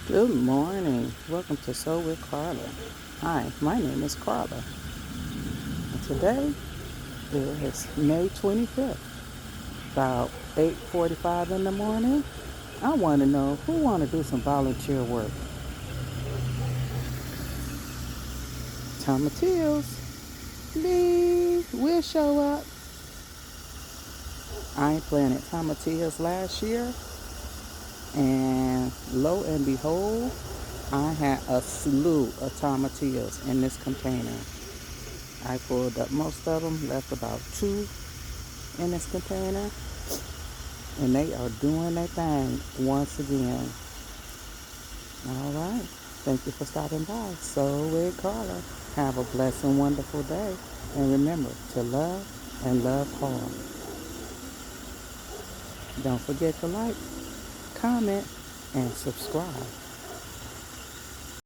Good morning. Welcome to Sow with Carla. Hi, my name is Carla. And today is May 25th, about 8:45 in the morning. I want to know who want to do some volunteer work. Tomatillos, me, we'll show up. I planted tomatillos last year, and lo and behold, I had a slew of tomatillos in this container. I pulled up most of them, left about two in this container, and they are doing their thing once again. All right. Thank you for stopping by. So with Carla. Have a blessed and wonderful day. And remember to love and love hard. Don't forget to like, comment, and subscribe.